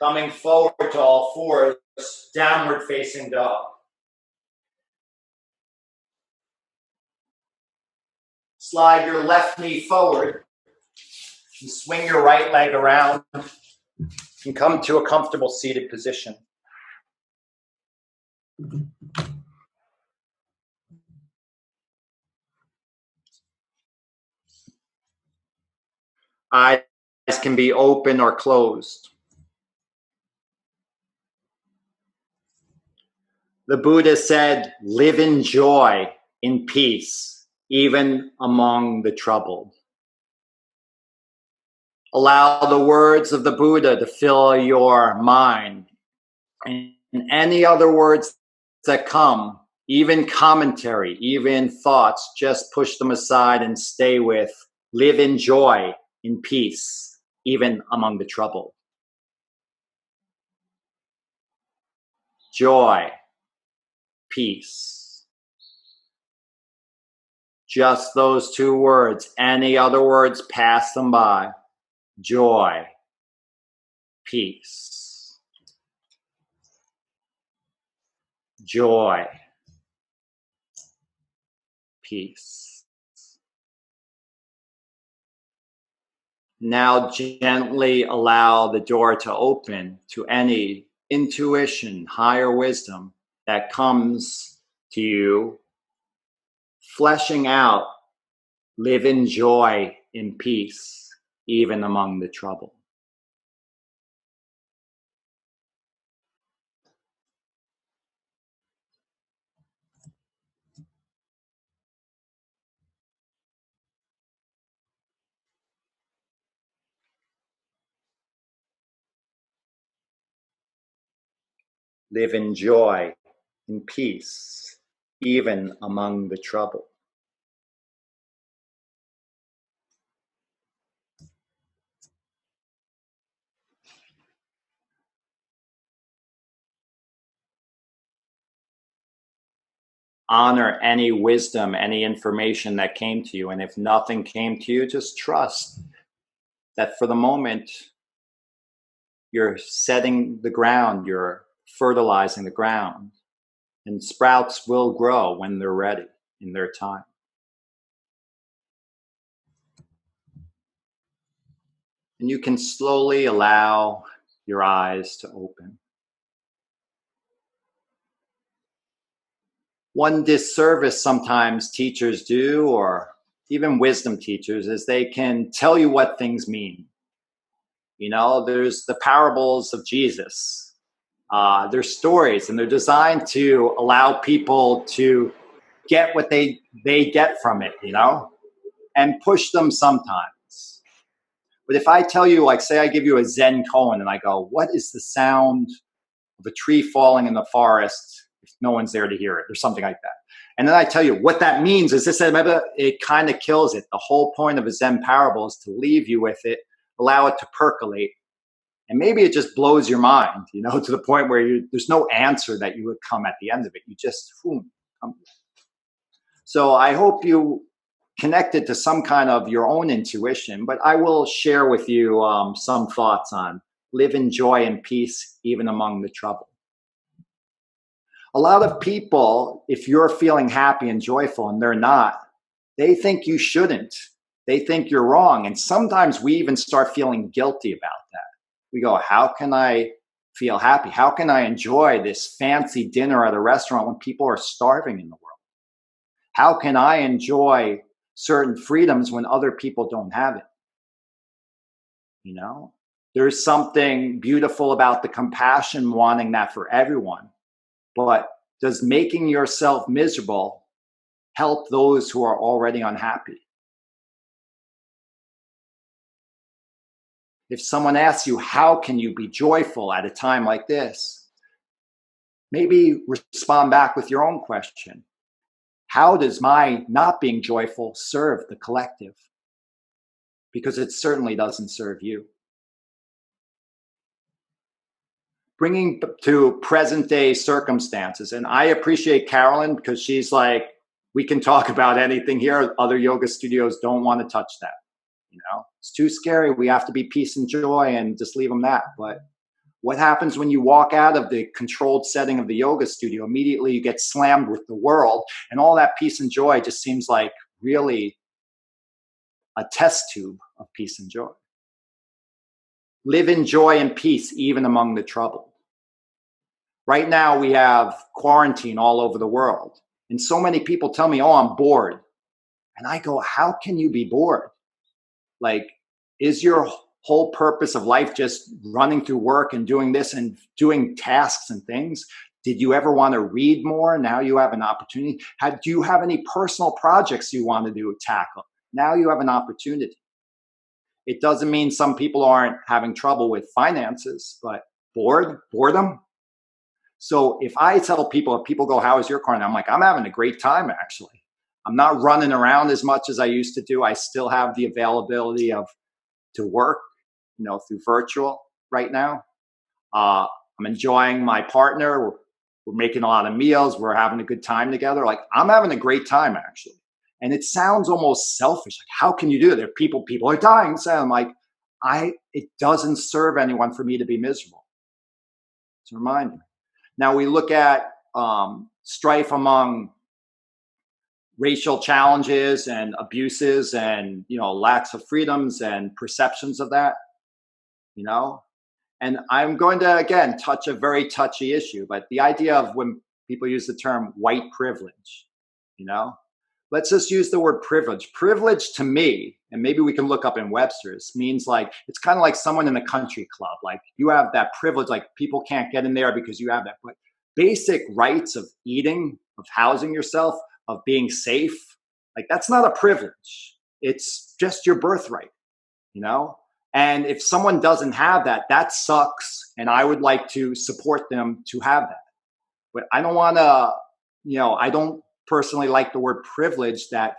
Coming forward to all fours, downward facing dog. Slide your left knee forward and swing your right leg around and come to a comfortable seated position. Eyes can be open or closed. The Buddha said, live in joy, in peace, even among the troubled. Allow the words of the Buddha to fill your mind. And any other words that come, even commentary, even thoughts, just push them aside and stay with, live in joy, in peace, even among the troubled. Joy, peace. Just those two words. Any other words, pass them by. Joy, peace. Joy, peace. Now gently allow the door to open to any intuition, higher wisdom that comes to you, fleshing out, live in joy, in peace, even among the trouble. Live in joy, in peace, even among the trouble. Honor any wisdom, any information that came to you. And if nothing came to you, just trust that for the moment, you're setting the ground, you're fertilizing the ground, and sprouts will grow when they're ready in their time. And you can slowly allow your eyes to open. One disservice sometimes teachers do, or even wisdom teachers, is they can tell you what things mean. You know, there's the parables of Jesus. They're stories, and they're designed to allow people to get what they get from it, you know, and push them sometimes. But if I tell you, like, say I give you a Zen koan and I go, what is the sound of a tree falling in the forest if no one's there to hear it, or something like that? And then I tell you what that means is this, it kind of kills it. The whole point of a Zen parable is to leave you with it, allow it to percolate. And maybe it just blows your mind, you know, to the point where there's no answer that you would come at the end of it. You just, boom. So I hope you connected to some kind of your own intuition, but I will share with you some thoughts on live in joy and peace, even among the trouble. A lot of people, if you're feeling happy and joyful and they're not, they think you shouldn't. They think you're wrong. And sometimes we even start feeling guilty about that. We go, how can I feel happy? How can I enjoy this fancy dinner at a restaurant when people are starving in the world? How can I enjoy certain freedoms when other people don't have it? You know, there's something beautiful about the compassion, wanting that for everyone. But does making yourself miserable help those who are already unhappy? If someone asks you, how can you be joyful at a time like this? Maybe respond back with your own question. How does my not being joyful serve the collective? Because it certainly doesn't serve you. Bringing to present day circumstances. And I appreciate Carolyn because she's like, we can talk about anything here. Other yoga studios don't want to touch that. You know, it's too scary. We have to be peace and joy and just leave them that. But what happens when you walk out of the controlled setting of the yoga studio? Immediately you get slammed with the world, and all that peace and joy just seems like really a test tube of peace and joy. Live in joy and peace, even among the trouble. Right now we have quarantine all over the world. And so many people tell me, oh, I'm bored. And I go, how can you be bored? Like, is your whole purpose of life just running through work and doing this and doing tasks and things? Did you ever want to read more? Now you have an opportunity. Do you have any personal projects you want to tackle? Now you have an opportunity. It doesn't mean some people aren't having trouble with finances, but boredom. So if I tell people, if people go, how is your quarantine? I'm like, I'm having a great time, actually. I'm not running around as much as I used to do. I still have the availability to work, you know, through virtual right now. I'm enjoying my partner. We're making a lot of meals. We're having a good time together. Like, I'm having a great time, actually. And it sounds almost selfish. Like, how can you do that? People are dying. So I'm like, it doesn't serve anyone for me to be miserable. It's a reminder. Now we look at strife among racial challenges and abuses and, you know, lacks of freedoms and perceptions of that, you know. And I'm going to, again, touch a very touchy issue, but the idea of when People use the term white privilege, you know? Let's just use the word privilege. Privilege to me, and maybe we can look up in Webster's, means like, it's kind of like someone in a country club. Like you have that privilege, like people can't get in there because you have that. But basic rights of eating, of housing yourself, of being safe, like that's not a privilege. It's just your birthright, you know? And if someone doesn't have that, that sucks. And I would like to support them to have that. But I don't want to, I don't personally like the word privilege. That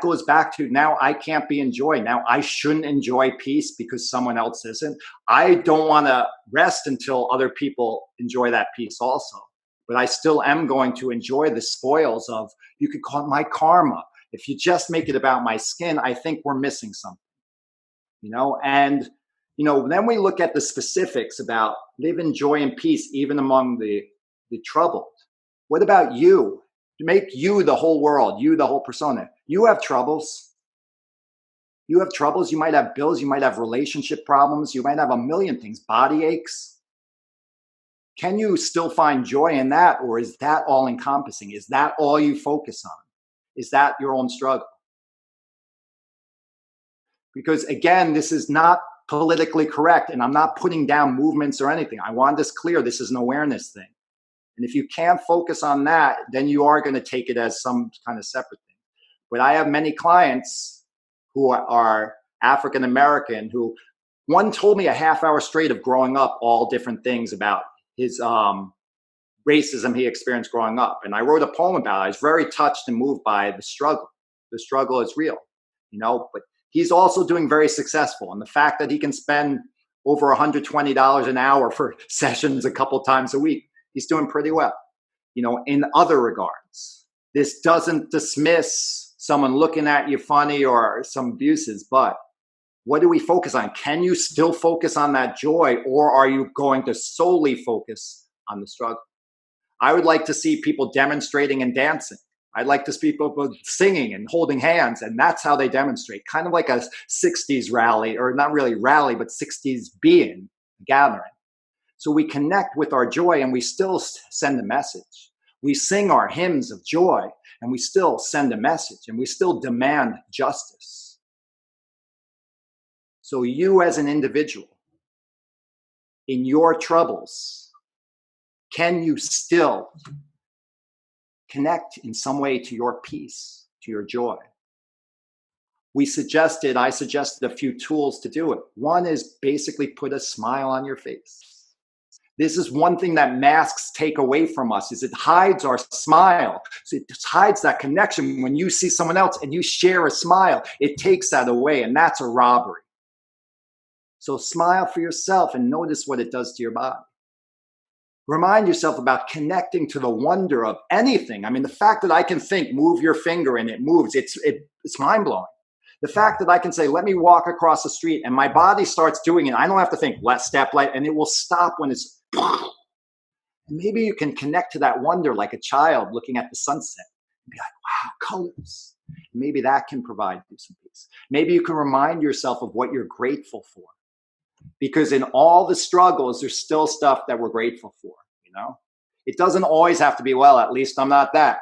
goes back to now I can't be enjoying. Now I shouldn't enjoy peace because someone else isn't. I don't want to rest until other people enjoy that peace also. But I still am going to enjoy the spoils of, you could call it my karma. If you just make it about my skin, I think we're missing something, and, then we look at the specifics about live in joy and peace, even among the troubled. What about you? To make you the whole world, you the whole persona. You have troubles. You have troubles. You might have bills. You might have relationship problems. You might have a million things, body aches. Can you still find joy in that? Or is that all encompassing? Is that all you focus on? Is that your own struggle? Because again, this is not politically correct, and I'm not putting down movements or anything. I want this clear. This is an awareness thing. And if you can't focus on that, then you are going to take it as some kind of separate thing. But I have many clients who are African American who, one told me a half hour straight of growing up, all different things about his racism he experienced growing up. And I wrote a poem about it. I was very touched and moved by the struggle. The struggle is real, but he's also doing very successful. And the fact that he can spend over $120 an hour for sessions a couple times a week, he's doing pretty well, in other regards. This doesn't dismiss someone looking at you funny or some abuses, but what do we focus on? Can you still focus on that joy, or are you going to solely focus on the struggle? I would like to see people demonstrating and dancing. I'd like to see people singing and holding hands, and that's how they demonstrate, kind of like a 60s rally, or not really rally, but 60s being gathering. So we connect with our joy and we still send a message. We sing our hymns of joy and we still send a message, and we still demand justice. So you as an individual, in your troubles, can you still connect in some way to your peace, to your joy? I suggested a few tools to do it. One is basically put a smile on your face. This is one thing that masks take away from us, is it hides our smile. So it just hides that connection. When you see someone else and you share a smile, it takes that away, and that's a robbery. So smile for yourself and notice what it does to your body. Remind yourself about connecting to the wonder of anything. I mean, the fact that I can think, move your finger and it moves, it's mind-blowing. The fact that I can say, let me walk across the street, and my body starts doing it. I don't have to think, let's step light, and it will stop when it's. Maybe you can connect to that wonder like a child looking at the sunset and be like, wow, colors. Maybe that can provide you some peace. Maybe you can remind yourself of what you're grateful for. Because in all the struggles, there's still stuff that we're grateful for, It doesn't always have to be, well, at least I'm not that,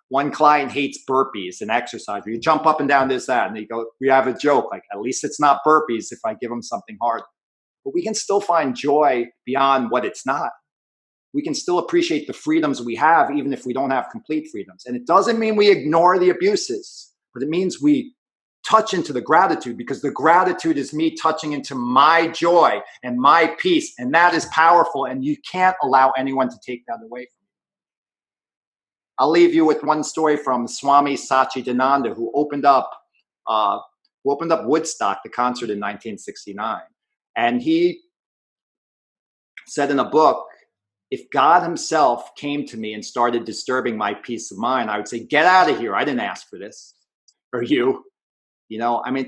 One client hates burpees and exercise. You jump up and down this, that, and we have a joke, like, at least it's not burpees if I give them something hard. But we can still find joy beyond what it's not. We can still appreciate the freedoms we have, even if we don't have complete freedoms. And it doesn't mean we ignore the abuses, but it means we touch into the gratitude, because the gratitude is me touching into my joy and my peace. And that is powerful. And you can't allow anyone to take that away from you. I'll leave you with one story from Swami Satchidananda, who opened up Woodstock, the concert in 1969. And he said in a book, if God himself came to me and started disturbing my peace of mind, I would say, get out of here. I didn't ask for this. Or you.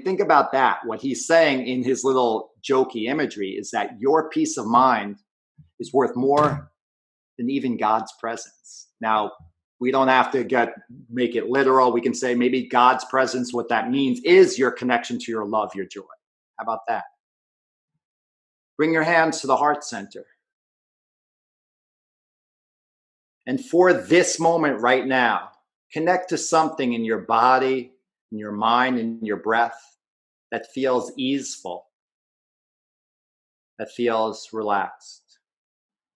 Think about that. What he's saying in his little jokey imagery is that your peace of mind is worth more than even God's presence. Now, we don't have to make it literal. We can say maybe God's presence, what that means is your connection to your love, your joy. How about that? Bring your hands to the heart center. And for this moment right now, connect to something in your body, in your mind, in your breath that feels easeful, that feels relaxed.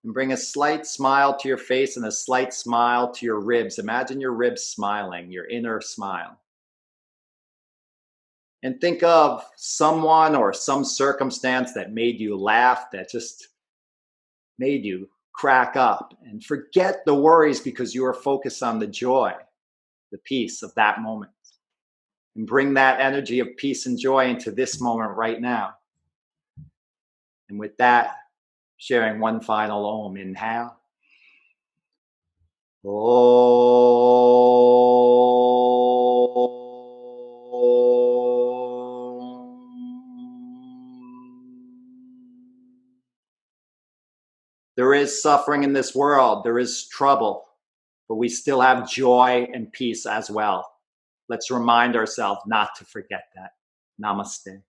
And bring a slight smile to your face and a slight smile to your ribs. Imagine your ribs smiling, your inner smile. And think of someone or some circumstance that made you laugh, that just made you crack up. And forget the worries because you are focused on the joy, the peace of that moment. And bring that energy of peace and joy into this moment right now. And with that, sharing one final Om. Inhale. There is suffering in this world. There is trouble, but we still have joy and peace as well. Let's remind ourselves not to forget that. Namaste.